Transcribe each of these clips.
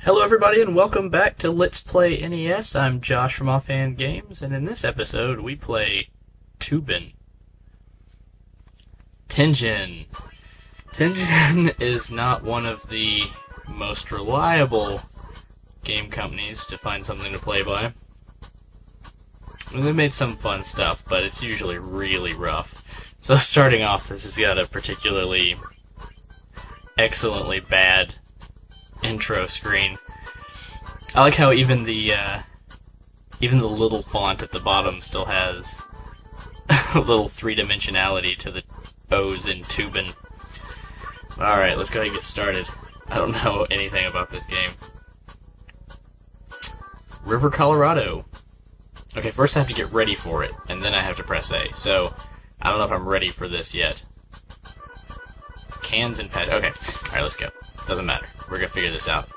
Hello everybody and welcome back to Let's Play NES. I'm Josh from OffhandGames, and in this episode we play Toobin. Tengen. Tengen is not one of the most reliable game companies to find something to play by. They've made some fun stuff, but it's usually really rough. So starting off, this has got a particularly excellently bad intro screen. I like how even the little font at the bottom still has a little three-dimensionality to the O's in Toobin. Alright, let's go ahead and get started. I don't know anything about this game. River, Colorado. Okay, first I have to get ready for it, and then I have to press A. So, I don't know if I'm ready for this yet. Cans and pet. Okay, alright, let's go. Doesn't matter. We're gonna figure this out.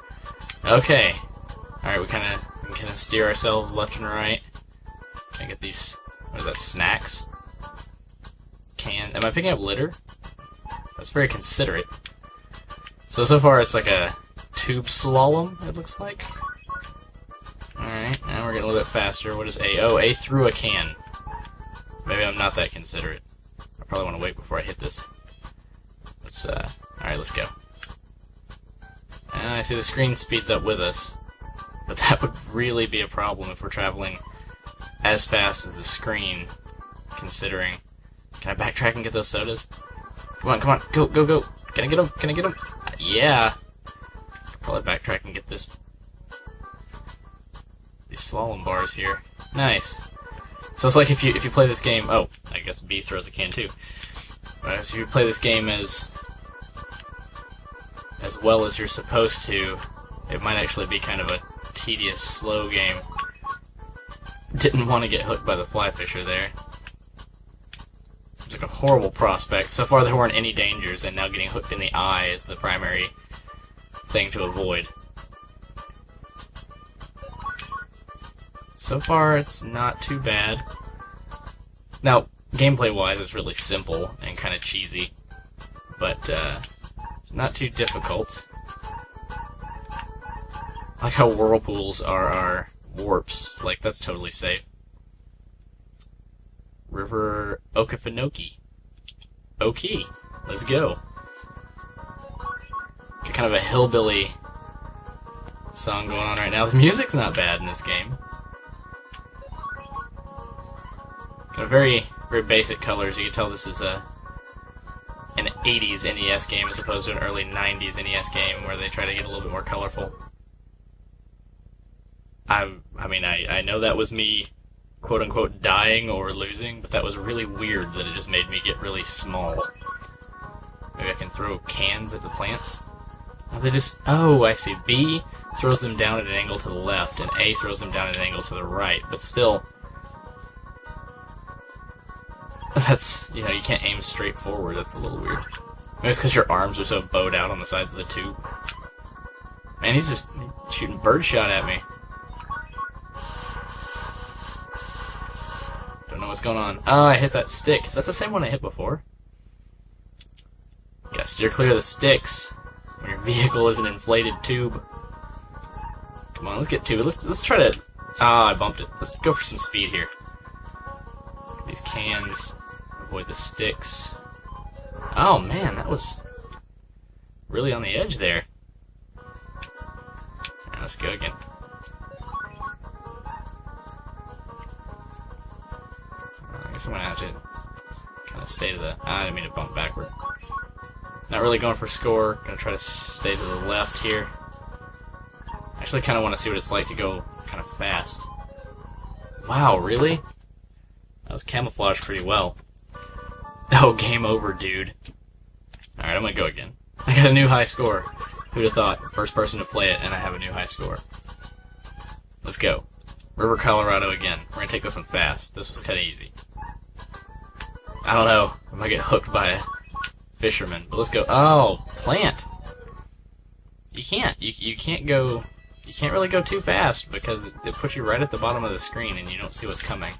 Okay. Alright, we can kind of steer ourselves left and right. Can I get these, what is that, snacks? Am I picking up litter? That's very considerate. So far it's like a tube slalom, it looks like. Alright, now we're getting a little bit faster. What is A? Oh, A through a can. Maybe I'm not that considerate. I probably want to wait before I hit this. Alright, let's go. And I see the screen speeds up with us, but that would really be a problem if we're traveling as fast as the screen, considering. Can I backtrack and get those sodas? Come on, go, go, go! Can I get them? Can I get them? Yeah! Probably backtrack and get these slalom bars here. Nice. So it's like if you play this game. Oh, I guess B throws a can too. So if you play this game as well as you're supposed to, it might actually be kind of a tedious, slow game. Didn't want to get hooked by the fly fisher there. Seems like a horrible prospect. So far there weren't any dangers, and now getting hooked in the eye is the primary thing to avoid. So far it's not too bad. Now, gameplay-wise it's really simple and kind of cheesy, but not too difficult. I like how whirlpools are our warps. Like, that's totally safe. River Okefenokee. Okay, let's go. Got kind of a hillbilly song going on right now. The music's not bad in this game. Got very, very basic colors. You can tell this is an 80s NES game as opposed to an early 90s NES game where they try to get a little bit more colorful. I mean, I know that was me, quote-unquote, dying or losing, but that was really weird that it just made me get really small. Maybe I can throw cans at the plants? Oh, I see. B throws them down at an angle to the left, and A throws them down at an angle to the right, but still, that's, you can't aim straight forward. That's a little weird. Maybe it's because your arms are so bowed out on the sides of the tube. Man, he's just shooting birdshot at me. Don't know what's going on. Oh, I hit that stick. Is that the same one I hit before? You gotta steer clear of the sticks when your vehicle is an inflated tube. Come on, let's get to it. Let's try to... Ah, I bumped it. Let's go for some speed here. These cans. Avoid the sticks. Oh man, that was really on the edge there. Alright, let's go again. I guess I'm gonna have to kind of stay to the... I didn't mean to bump backward. Not really going for score. Gonna try to stay to the left here. Actually kind of want to see what it's like to go kind of fast. Wow, really? That was camouflaged pretty well. Oh, game over, dude. Alright, I'm gonna go again. I got a new high score. Who'd have thought? First person to play it, and I have a new high score. Let's go. River, Colorado again. We're gonna take this one fast. This was kinda easy. I don't know. I might get hooked by a fisherman. But let's go. Oh, plant! You can't. You can't go... You can't really go too fast, because it puts you right at the bottom of the screen, and you don't see what's coming.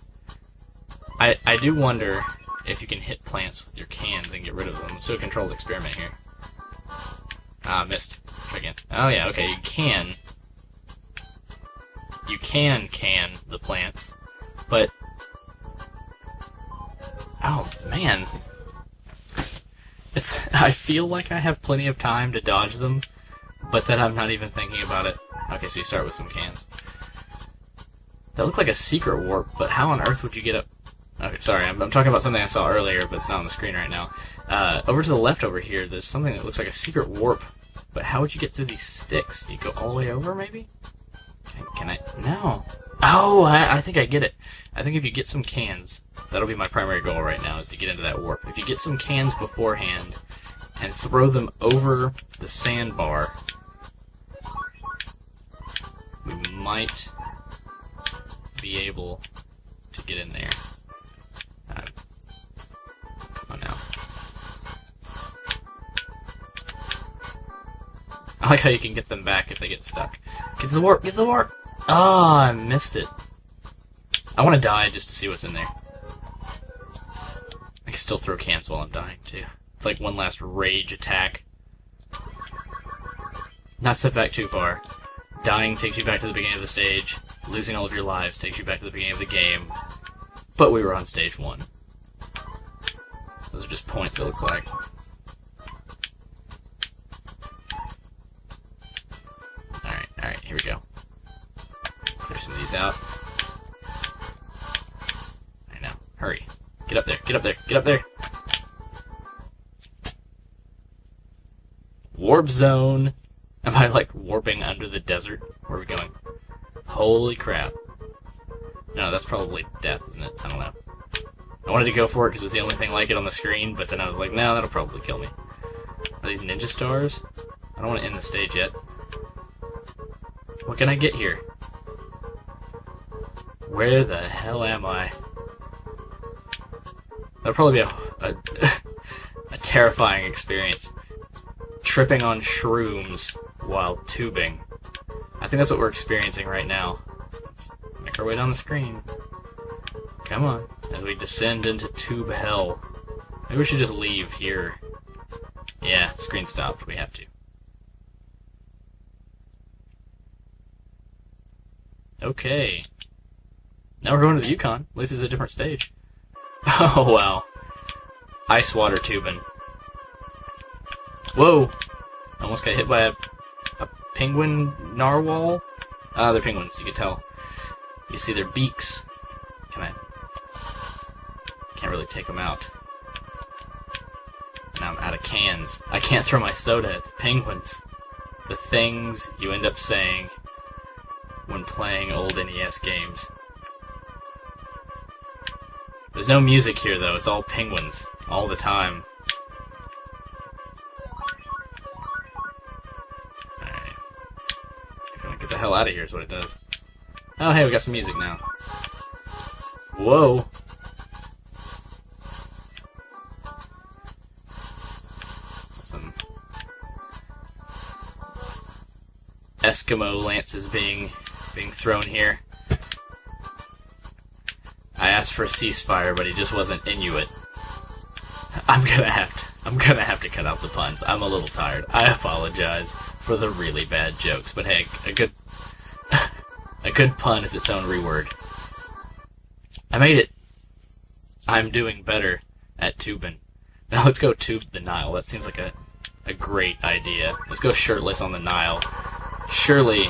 I do wonder if you can hit plants with your cans and get rid of them. Let's do a controlled experiment here. Ah, missed. Try again. Oh yeah, okay, you can, you can the plants, but... Oh, man. I feel like I have plenty of time to dodge them, but then I'm not even thinking about it. Okay, so you start with some cans. That looked like a secret warp, but how on earth would you get up... Okay, sorry, I'm talking about something I saw earlier, but it's not on the screen right now. Over to the left over here, there's something that looks like a secret warp, but how would you get through these sticks? You go all the way over, maybe? Can I? No. Oh, I think I get it. I think if you get some cans, that'll be my primary goal right now, is to get into that warp. If you get some cans beforehand and throw them over the sandbar, we might be able to get in there. Oh no. I like how you can get them back if they get stuck. Get to the warp! Get to the warp! Oh, I missed it. I want to die just to see what's in there. I can still throw cans while I'm dying, too. It's like one last rage attack. Not set back too far. Dying takes you back to the beginning of the stage. Losing all of your lives takes you back to the beginning of the game. But we were on stage 1. Those are just points, it looks like. Alright, here we go. Clear some of these out. I know. Hurry. Get up there, get up there, get up there! Warp zone! Am I, like, warping under the desert? Where are we going? Holy crap. No, that's probably death, isn't it? I don't know. I wanted to go for it because it was the only thing like it on the screen, but then I was like, no, that'll probably kill me. Are these ninja stars? I don't want to end the stage yet. What can I get here? Where the hell am I? That'll probably be a terrifying experience. Tripping on shrooms while tubing. I think that's what we're experiencing right now. Let's make our way down the screen. Come on, as we descend into tube hell. Maybe we should just leave here. Yeah, screen stopped. We have to. Okay. Now we're going to the Yukon. At least it's a different stage. Oh, wow. Ice water tubing. Whoa! Almost got hit by a penguin narwhal. Ah, they're penguins, you can tell. You see their beaks. Can't really take them out. Now I'm out of cans. I can't throw my soda at the penguins. The things you end up saying when playing old NES games. There's no music here, though. It's all penguins. All the time. Alright. It's gonna get the hell out of here is what it does. Oh, hey, we got some music now. Whoa. Some Eskimo lances being thrown here. I asked for a ceasefire, but he just wasn't Inuit. I'm gonna have to cut out the puns. I'm a little tired. I apologize for the really bad jokes, but hey, a good pun is its own reword. I made it. I'm doing better at tubing. Now let's go tube the Nile. That seems like a great idea. Let's go shirtless on the Nile. Surely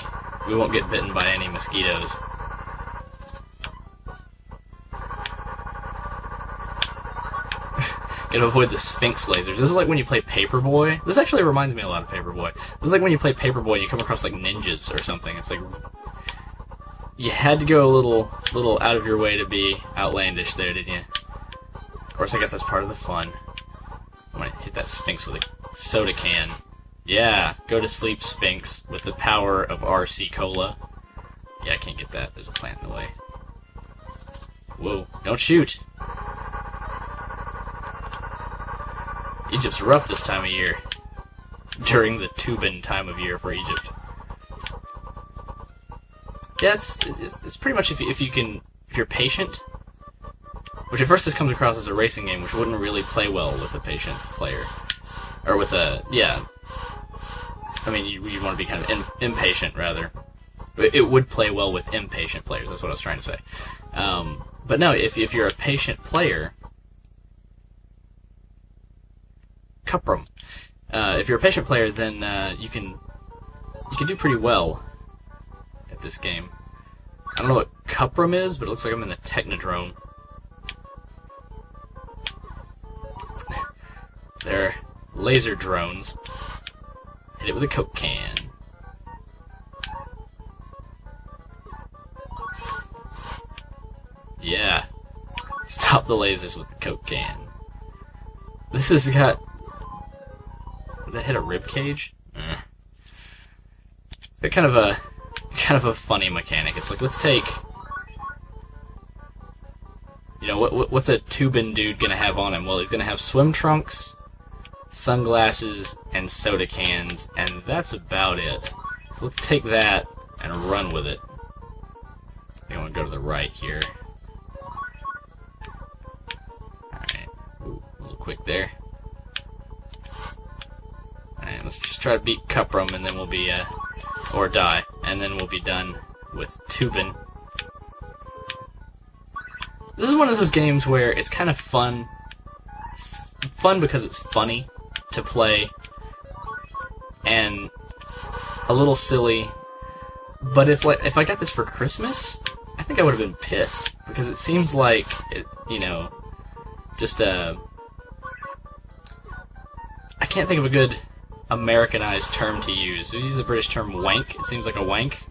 we won't get bitten by any mosquitoes. Gotta avoid the Sphinx lasers. This is like when you play Paperboy. This actually reminds me a lot of Paperboy. This is like when you play Paperboy and you come across like ninjas or something. It's like you had to go a little out of your way to be outlandish there, didn't you? Of course, I guess that's part of the fun. I'm gonna hit that Sphinx with a soda can. Yeah, go to sleep, Sphinx, with the power of RC Cola. Yeah, I can't get that. There's a plant in the way. Whoa, don't shoot! Egypt's rough this time of year. During the Toobin time of year for Egypt. Yeah, it's pretty much if you're patient. Which at first this comes across as a racing game, which wouldn't really play well with a patient player. Or with a, yeah. I mean, you want to be kind of impatient, rather. It would play well with impatient players, that's what I was trying to say. But no, if you're a patient player... Cuprum. If you're a patient player, then you can do pretty well at this game. I don't know what Cuprum is, but it looks like I'm in the Technodrome. They're laser drones. Hit it with a Coke can. Yeah. Stop the lasers with the Coke can. This has got... Did that hit a rib cage? It's got kind of a funny mechanic. It's like, let's take... You know, what's a Toobin dude gonna have on him? Well, he's gonna have swim trunks, sunglasses, and soda cans, and that's about it. So let's take that and run with it. I think I want to go to the right here. Alright. Ooh, a little quick there. Alright, let's just try to beat Cuprum, and then we'll be, or die, and then we'll be done with Toobin. This is one of those games where it's kind of fun. Fun because it's funny to play, and a little silly. But if I got this for Christmas, I think I would have been pissed, because it seems like it, you know, just I can't think of a good Americanized term to use. We use the British term wank. It seems like a wank.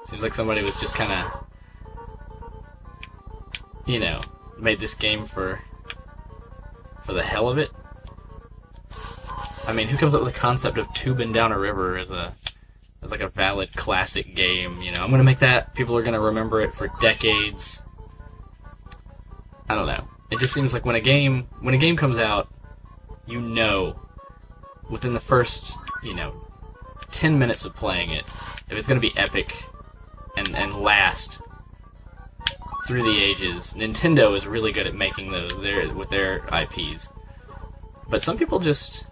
It seems like somebody was just kind of, you know, made this game for the hell of it. I mean, who comes up with the concept of tubing down a river as like a valid classic game? You know, I'm gonna make that. People are gonna remember it for decades. I don't know. It just seems like when a game comes out, you know, within the first, you know, 10 minutes of playing it, if it's gonna be epic and last through the ages. Nintendo is really good at making those with their IPs. But some people just...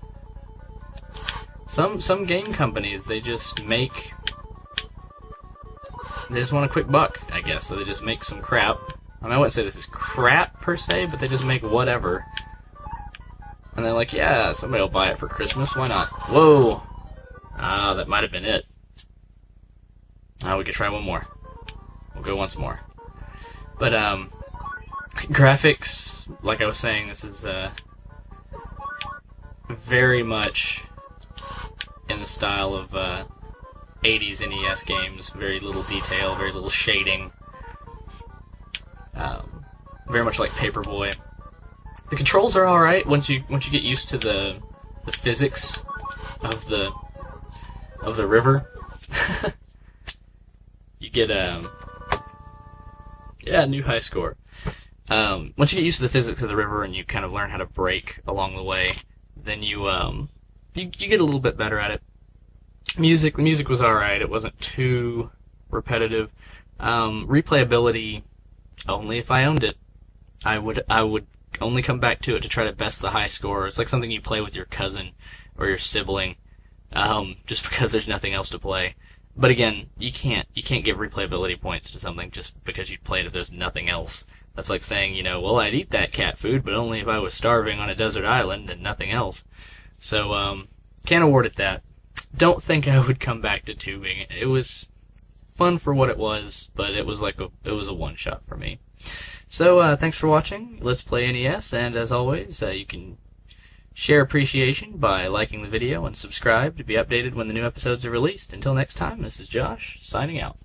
Some game companies, they just make... They just want a quick buck, I guess, so they just make some crap. I mean, I wouldn't say this is crap, per se, but they just make whatever. And they're like, yeah, somebody will buy it for Christmas, why not? Whoa! Ah, that might have been it. Ah, we could try one more. We'll go once more. But, graphics, like I was saying, this is, very much in the style of, 80s NES games. Very little detail, very little shading. Very much like Paperboy. The controls are alright once you get used to the physics of the river. You get, yeah, new high score. Once you get used to the physics of the river and you kind of learn how to brake along the way, then you get a little bit better at it. The music was alright. It wasn't too repetitive. Replayability, only if I owned it. I would only come back to it to try to best the high score. It's like something you play with your cousin or your sibling, just because there's nothing else to play. But again, you can't give replayability points to something just because you played if there's nothing else. That's like saying, you know, well, I'd eat that cat food, but only if I was starving on a desert island and nothing else. So, can't award it that. Don't think I would come back to tubing. It was fun for what it was, but it was a one-shot for me. So, thanks for watching Let's Play NES, and as always, you can share appreciation by liking the video and subscribe to be updated when the new episodes are released. Until next time, this is Josh, signing out.